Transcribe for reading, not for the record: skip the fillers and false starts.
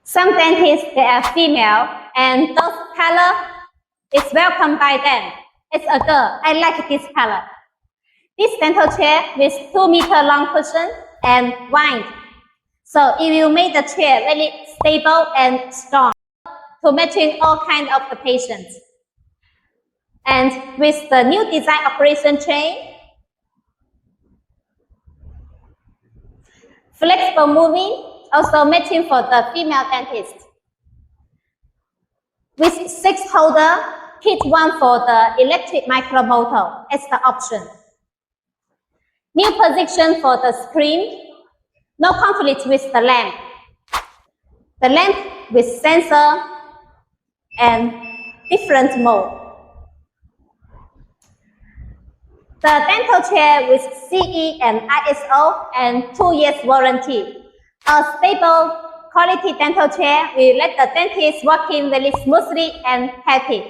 Some dentists, they are female, and those color is welcome by them. It's a girl. I like this color. This dental chair with 2-meter long cushion and wide. So it will make the chair very stable and strong to matching all kinds of the patients. And with the new design operation chain, flexible moving, also matching for the female dentist. With 6 holder, kit 1 for the electric micromotor as the option. New position for the screen, no conflict with the lamp. The lamp with sensor and different mode. The dental chair with CE and ISO and 2 years warranty. A stable quality dental chair will let the dentist working very smoothly and happy.